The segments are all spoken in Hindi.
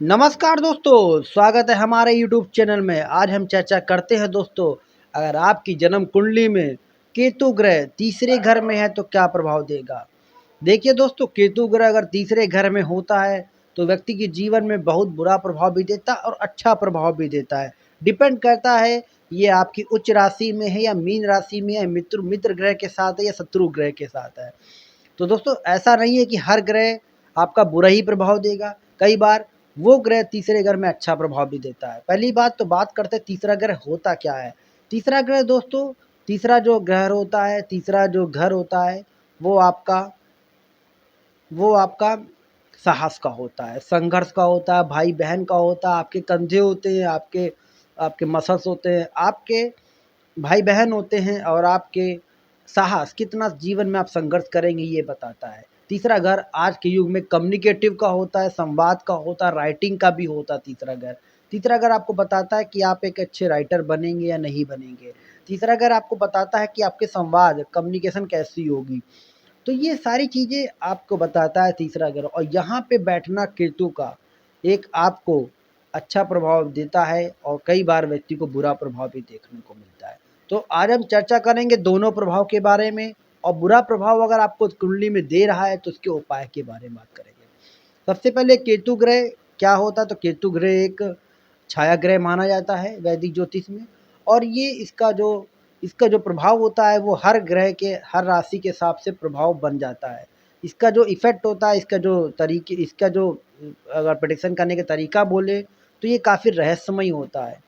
नमस्कार दोस्तों, स्वागत है हमारे यूट्यूब चैनल में। आज हम चर्चा करते हैं दोस्तों, अगर आपकी जन्म कुंडली में केतु ग्रह तीसरे घर में है तो क्या प्रभाव देगा। देखिए दोस्तों, केतु ग्रह अगर तीसरे घर में होता है तो व्यक्ति के जीवन में बहुत बुरा प्रभाव भी देता है और अच्छा प्रभाव भी देता है। डिपेंड करता है ये आपकी उच्च राशि में है या मीन राशि में है, मित्र मित्र ग्रह के साथ है या शत्रु ग्रह के साथ है। तो दोस्तों, ऐसा नहीं है कि हर ग्रह आपका बुरा ही प्रभाव देगा। कई बार वो ग्रह तीसरे घर में अच्छा प्रभाव भी देता है। पहली बात तो बात करते हैं तीसरा ग्रह होता क्या है। तीसरा ग्रह दोस्तों, तीसरा जो घर होता है वो आपका वो आपका साहस का होता है, संघर्ष का होता है, भाई बहन का होता है, आपके कंधे होते हैं, आपके आपके मसल्स होते हैं, आपके भाई बहन होते हैं और आपके साहस कितना जीवन में आप संघर्ष करेंगे ये बताता है। तीसरा घर आज के युग में कम्युनिकेटिव का होता है, संवाद का होता है, राइटिंग का भी होता है तीसरा घर। तीसरा घर आपको बताता है कि आप एक अच्छे राइटर बनेंगे या नहीं बनेंगे। तीसरा घर आपको बताता है कि आपके संवाद कम्युनिकेशन कैसी होगी। तो ये सारी चीज़ें आपको बताता है तीसरा घर, और यहाँ पे बैठना केतु का एक आपको अच्छा प्रभाव देता है और कई बार व्यक्ति को बुरा प्रभाव भी देखने को मिलता है। तो आज हम चर्चा करेंगे दोनों प्रभाव के बारे में, और बुरा प्रभाव अगर आपको कुंडली में दे रहा है तो उसके उपाय के बारे में बात करेंगे। सबसे पहले केतु ग्रह क्या होता है, तो केतु ग्रह एक छाया ग्रह माना जाता है वैदिक ज्योतिष में, और ये इसका जो प्रभाव होता है वो हर ग्रह के हर राशि के हिसाब से प्रभाव बन जाता है। इसका जो इफ़ेक्ट होता है, इसका जो अगर प्रेडिक्शन करने का तरीका बोले तो ये काफ़ी रहस्यमयी होता है।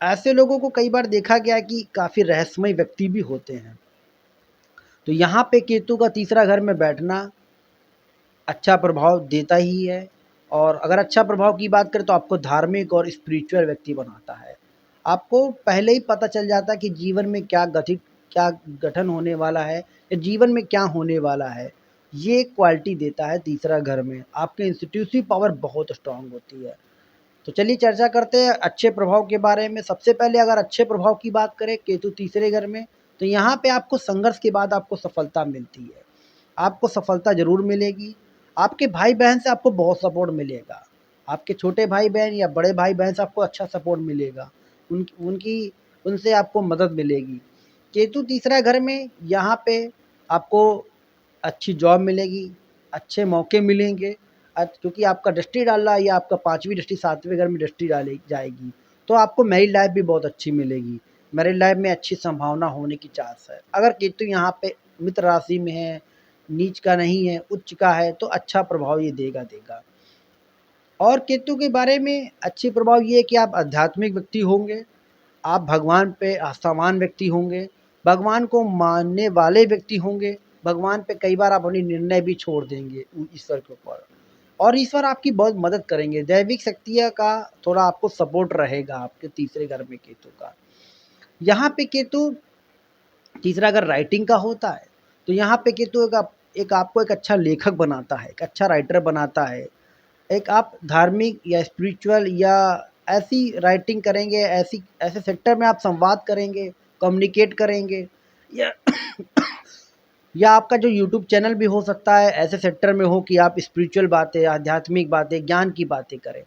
ऐसे लोगों को कई बार देखा गया है कि काफ़ी रहस्यमयी व्यक्ति भी होते हैं। तो यहाँ पे केतु का तीसरा घर में बैठना अच्छा प्रभाव देता ही है, और अगर अच्छा प्रभाव की बात करें तो आपको धार्मिक और स्पिरिचुअल व्यक्ति बनाता है। आपको पहले ही पता चल जाता है कि जीवन में क्या गठन होने वाला है या जीवन में क्या होने वाला है। ये क्वालिटी देता है तीसरा घर में। आपकी इंस्टीट्यूटिव पावर बहुत स्ट्रांग होती है। तो चलिए चर्चा करते हैं अच्छे प्रभाव के बारे में। सबसे पहले अगर अच्छे प्रभाव की बात करें केतु तीसरे घर में, तो यहाँ पे आपको संघर्ष के बाद आपको सफलता मिलती है। आपको सफलता ज़रूर मिलेगी। आपके भाई-बहन से आपको बहुत सपोर्ट मिलेगा। आपके छोटे भाई-बहन या बड़े भाई-बहन से आपको अच्छा सपोर्ट मिलेगा। उन उनकी उनसे आपको मदद मिलेगी। केतु तीसरा घर में यहाँ पे आपको अच्छी जॉब मिलेगी, अच्छे मौके मिलेंगे। क्योंकि आपका दृष्टि डाल रहा है या आपका 5वीं दृष्टि 7वें घर में दृष्टि डाली जाएगी, तो आपको मैरिड लाइफ़ भी बहुत अच्छी मिलेगी। मैरिड लाइफ़ में अच्छी संभावना होने की चांस है। अगर केतु यहाँ पे मित्र राशि में है, नीच का नहीं है, उच्च का है, तो अच्छा प्रभाव ये देगा। और केतु के बारे में अच्छी प्रभाव ये है कि आप आध्यात्मिक व्यक्ति होंगे, आप भगवान पे आस्थावान व्यक्ति होंगे, भगवान को मानने वाले व्यक्ति होंगे। भगवान पे कई बार आप अपनी निर्णय भी छोड़ देंगे ईश्वर के ऊपर, और ईश्वर आपकी बहुत मदद करेंगे। दैविक शक्तियाँ का थोड़ा आपको सपोर्ट रहेगा आपके तीसरे घर में केतु का। यहाँ पे केतु तीसरा अगर राइटिंग का होता है, तो यहाँ पे केतु एक आपको एक अच्छा लेखक बनाता है, एक अच्छा राइटर बनाता है। एक आप धार्मिक या स्पिरिचुअल या ऐसी राइटिंग करेंगे, ऐसी ऐसे सेक्टर में आप संवाद करेंगे, कम्युनिकेट करेंगे, या या आपका जो यूट्यूब चैनल भी हो सकता है ऐसे सेक्टर में हो कि आप स्पिरिचुअल बातें, आध्यात्मिक बातें, ज्ञान की बातें करें।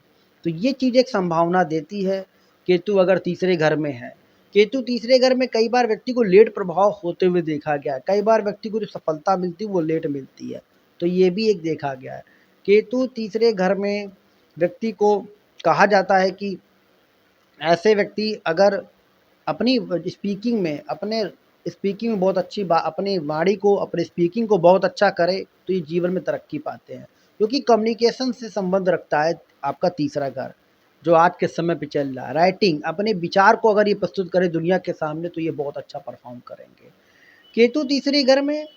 तो ये चीज़ एक संभावना देती है केतु अगर तीसरे घर में है। केतु तीसरे घर में कई बार व्यक्ति को लेट प्रभाव होते हुए देखा गया है। कई बार व्यक्ति को जो सफलता मिलती है वो लेट मिलती है। तो ये भी एक देखा गया है। केतु तीसरे घर में व्यक्ति को कहा जाता है कि ऐसे व्यक्ति अगर अपनी स्पीकिंग में बहुत अच्छी अपनी वाणी को, अपने स्पीकिंग को बहुत अच्छा करे तो ये जीवन में तरक्की पाते हैं, क्योंकि कम्युनिकेशन से संबंध रखता है आपका तीसरा घर जो आज के समय पे चल रहा है। राइटिंग, अपने विचार को अगर ये प्रस्तुत करे दुनिया के सामने तो ये बहुत अच्छा परफॉर्म करेंगे। केतु तीसरे घर में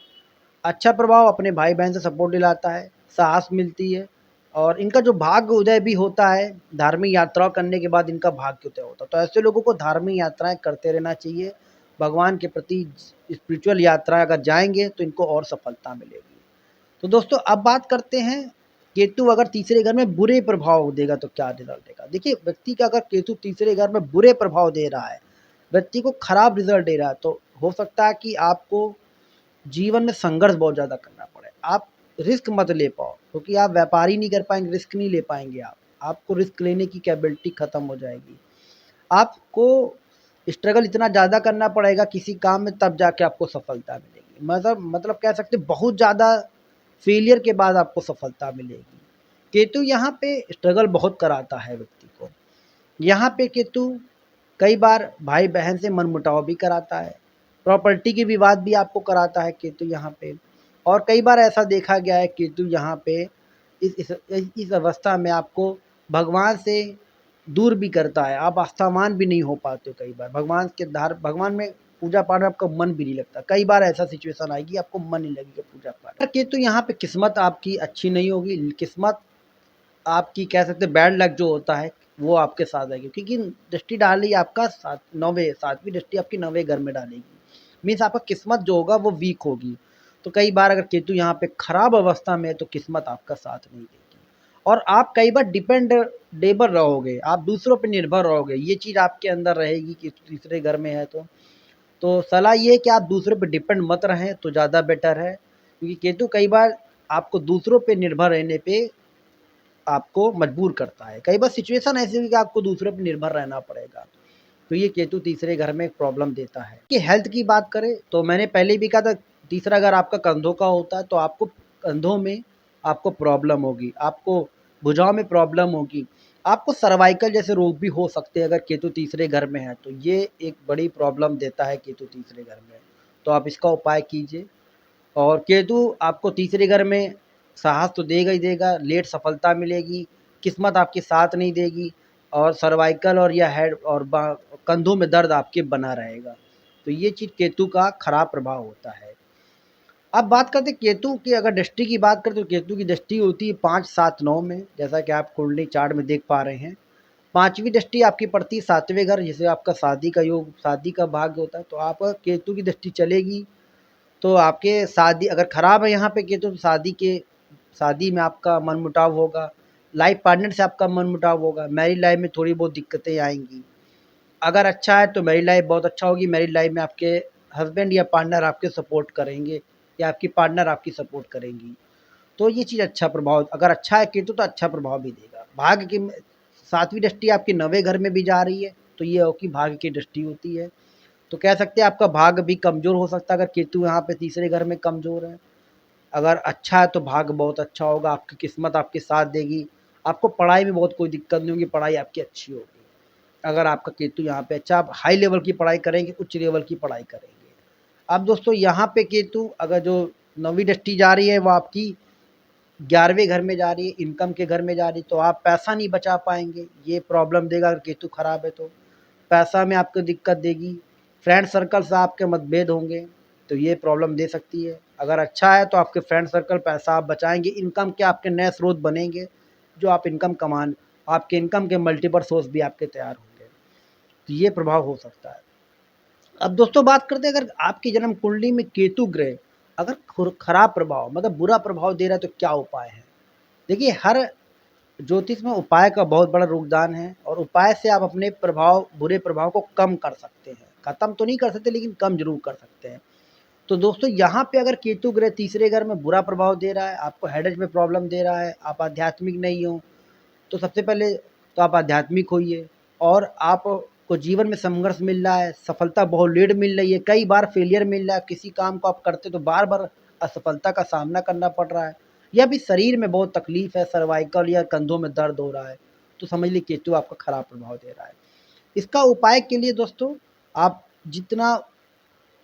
अच्छा प्रभाव अपने भाई बहन से सपोर्ट दिलाता है, साहस मिलती है, और इनका जो भाग्य उदय भी होता है, धार्मिक यात्राओं करने के बाद इनका भाग्य उदय होता है। तो ऐसे लोगों को धार्मिक यात्राएँ करते रहना चाहिए। भगवान के प्रति स्पिरिचुअल यात्रा अगर जाएँगे तो इनको और सफलता मिलेगी। तो दोस्तों, अब बात करते हैं केतु अगर तीसरे घर में बुरे प्रभाव देगा तो क्या रिज़ल्ट देगा। देखिए, व्यक्ति का अगर केतु तीसरे घर में बुरे प्रभाव दे रहा है, व्यक्ति को खराब रिज़ल्ट दे रहा है, तो हो सकता है कि आपको जीवन में संघर्ष बहुत ज़्यादा करना पड़े। आप रिस्क मत ले पाओ, क्योंकि आप व्यापार ही नहीं कर पाएँगे, रिस्क नहीं ले पाएँगे आप। आपको रिस्क लेने की कैपेबिलिटी ख़त्म हो जाएगी। आपको स्ट्रगल इतना ज़्यादा करना पड़ेगा किसी काम में, तब जाके आपको सफलता मिलेगी। मतलब कह सकते हैं बहुत ज़्यादा फेलियर के बाद आपको सफलता मिलेगी। केतु यहाँ पे स्ट्रगल बहुत कराता है व्यक्ति को। यहाँ पे केतु कई बार भाई बहन से मनमुटाव भी कराता है, प्रॉपर्टी के विवाद भी आपको कराता है केतु यहाँ पे। और कई बार ऐसा देखा गया है केतु यहाँ पे इस अवस्था में आपको भगवान से दूर भी करता है। आप आस्थावान भी नहीं हो पाते हो कई बार, भगवान में पूजा पाठ में आपका मन भी नहीं लगता। कई बार ऐसा सिचुएशन आएगी आपको मन नहीं लगेगा पूजा पाठ। केतु यहाँ पे किस्मत आपकी अच्छी नहीं होगी, किस्मत आपकी कह सकते हैं बैड लक जो होता है वो आपके साथ आएगी, क्योंकि दृष्टि डाली आपका 7वीं दृष्टि आपकी 9वें घर में डालेगी। मीन्स आपका किस्मत जो होगा वो वीक होगी। तो कई बार अगर केतु यहाँ पे खराब अवस्था में है तो किस्मत आपका साथ नहीं देगी, और आप कई बार डिपेंडेबल रहोगे, आप दूसरों पर निर्भर रहोगे। ये चीज़ आपके अंदर रहेगी कि तीसरे घर में है तो सलाह ये है कि आप दूसरों पर डिपेंड मत रहें तो ज़्यादा बेटर है, क्योंकि केतु कई बार आपको दूसरों पे निर्भर रहने पे आपको मजबूर करता है। कई बार सिचुएशन ऐसी हुई कि आपको दूसरों पर निर्भर रहना पड़ेगा, तो ये केतु तीसरे घर में एक प्रॉब्लम देता है। कि हेल्थ की बात करें तो मैंने पहले भी कहा था, तीसरा घर आपका कंधों का होता है, तो आपको कंधों में आपको प्रॉब्लम होगी, आपको भुजाओं में प्रॉब्लम होगी, आपको सर्वाइकल जैसे रोग भी हो सकते हैं अगर केतु तीसरे घर में है। तो ये एक बड़ी प्रॉब्लम देता है केतु तीसरे घर में, तो आप इसका उपाय कीजिए। और केतु आपको तीसरे घर में साहस तो देगा ही देगा, लेट सफलता मिलेगी, किस्मत आपकी साथ नहीं देगी, और सर्वाइकल और या हेड और कंधों में दर्द आपके बना रहेगा। तो ये चीज़ केतु का खराब प्रभाव होता है। अब बात करते हैं केतु की, अगर दृष्टि की बात करें तो केतु की दृष्टि होती है 5, 7, 9 में, जैसा कि आप कुंडली चार्ट में देख पा रहे हैं। 5वीं दृष्टि आपकी पड़ती है 7वें घर, जिसे आपका शादी का योग, शादी का भाग्य होता है। तो आप केतु की दृष्टि चलेगी तो आपके शादी अगर ख़राब है यहाँ पे केतु, तो शादी में आपका मनमुटाव होगा, लाइफ पार्टनर से आपका मनमुटाव होगा, मैरिज लाइफ में थोड़ी बहुत दिक्कतें आएँगी। अगर अच्छा है तो मैरिज लाइफ बहुत अच्छा होगी, मैरिज लाइफ में आपके हस्बैंड या पार्टनर आपके सपोर्ट करेंगे या आपकी पार्टनर आपकी सपोर्ट करेंगी। तो ये चीज़ अच्छा प्रभाव, अगर अच्छा है केतु तो अच्छा प्रभाव भी देगा। भाग्य की 7वीं दृष्टि आपके 9वें घर में भी जा रही है, तो ये हो कि भाग्य की दृष्टि होती है। तो कह सकते हैं आपका भाग्य भी कमज़ोर हो सकता है अगर केतु यहाँ पे तीसरे घर में कमज़ोर है। अगर अच्छा है तो भाग्य बहुत अच्छा होगा, आपकी किस्मत आपके साथ देगी, आपको पढ़ाई में बहुत कोई दिक्कत नहीं होगी, पढ़ाई आपकी अच्छी होगी। अगर आपका केतु यहाँ पे अच्छा, आप हाई लेवल की पढ़ाई करेंगे, उच्च लेवल की पढ़ाई करेंगे। अब दोस्तों यहाँ पे केतु अगर जो 9वीं दृष्टि जा रही है वो आपकी 11वें घर में जा रही है, इनकम के घर में जा रही है, तो आप पैसा नहीं बचा पाएंगे, ये प्रॉब्लम देगा। अगर केतु खराब है तो पैसा में आपको दिक्कत देगी, फ्रेंड सर्कल से आपके मतभेद होंगे, तो ये प्रॉब्लम दे सकती है। अगर अच्छा है तो आपके फ्रेंड सर्कल, पैसा आप बचाएंगे, इनकम के आपके नए स्रोत बनेंगे, जो आप आपके इनकम के मल्टीपल सोर्स भी आपके तैयार होंगे। तो ये प्रभाव हो सकता है। अब दोस्तों बात करते हैं, अगर आपकी जन्म कुंडली में केतु ग्रह अगर खराब प्रभाव मतलब बुरा प्रभाव दे रहा है तो क्या उपाय है। देखिए, हर ज्योतिष में उपाय का बहुत बड़ा योगदान है, और उपाय से आप अपने बुरे प्रभाव को कम कर सकते हैं। खत्म तो नहीं कर सकते लेकिन कम जरूर कर सकते हैं। तो दोस्तों यहाँ पे अगर केतु ग्रह तीसरे घर में बुरा प्रभाव दे रहा है, आपको हेडेक में प्रॉब्लम दे रहा है, आप आध्यात्मिक नहीं हो, तो सबसे पहले तो आप आध्यात्मिक होइए। और आपको जीवन में संघर्ष मिल रहा है, सफलता बहुत लेट मिल रही है, कई बार फेलियर मिल रहा है, किसी काम को आप करते तो बार बार असफलता का सामना करना पड़ रहा है, या भी शरीर में बहुत तकलीफ है, सर्वाइकल या कंधों में दर्द हो रहा है, तो समझ लीजिए केतु आपका खराब प्रभाव दे रहा है। इसका उपाय के लिए दोस्तों आप जितना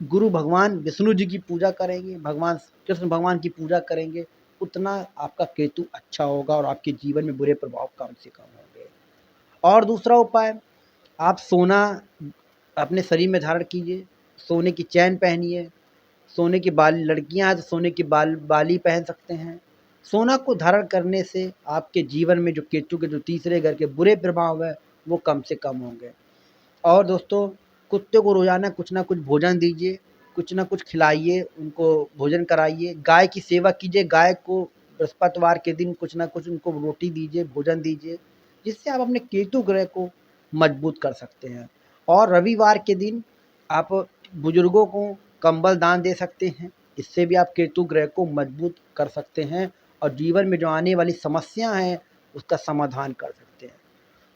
गुरु भगवान विष्णु जी की पूजा करेंगे, भगवान कृष्ण भगवान की पूजा करेंगे, उतना आपका केतु अच्छा होगा और आपके जीवन में बुरे प्रभाव कम से कम होंगे। और दूसरा उपाय, आप सोना अपने शरीर में धारण कीजिए, सोने की चैन पहनिए, सोने की बाली, लड़कियां हैं तो सोने की बाली पहन सकते हैं। सोना को धारण करने से आपके जीवन में जो केतु के जो तीसरे घर के बुरे प्रभाव है वो कम से कम होंगे। और दोस्तों, कुत्ते को रोज़ाना कुछ ना कुछ भोजन दीजिए, कुछ ना कुछ खिलाइए, उनको भोजन कराइए, गाय की सेवा कीजिए, गाय को बृहस्पतिवार के दिन कुछ ना कुछ उनको रोटी दीजिए, भोजन दीजिए, जिससे आप अपने केतु ग्रह को मजबूत कर सकते हैं। और रविवार के दिन आप बुजुर्गों को कंबल दान दे सकते हैं, इससे भी आप केतु ग्रह को मजबूत कर सकते हैं, और जीवन में जो आने वाली समस्या हैं उसका समाधान कर सकते हैं।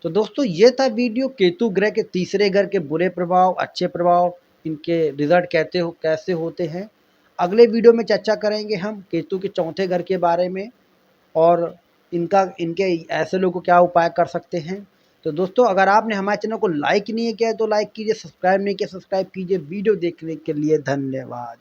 तो दोस्तों ये था वीडियो केतु ग्रह के तीसरे घर के बुरे प्रभाव, अच्छे प्रभाव, इनके रिजल्ट कैसे होते हैं। अगले वीडियो में चर्चा करेंगे हम केतु के चौथे घर के बारे में और इनके ऐसे लोग क्या उपाय कर सकते हैं। तो दोस्तों अगर आपने हमारे चैनल को लाइक नहीं किया है तो लाइक कीजिए, सब्सक्राइब नहीं किया सब्सक्राइब कीजिए। वीडियो देखने के लिए धन्यवाद।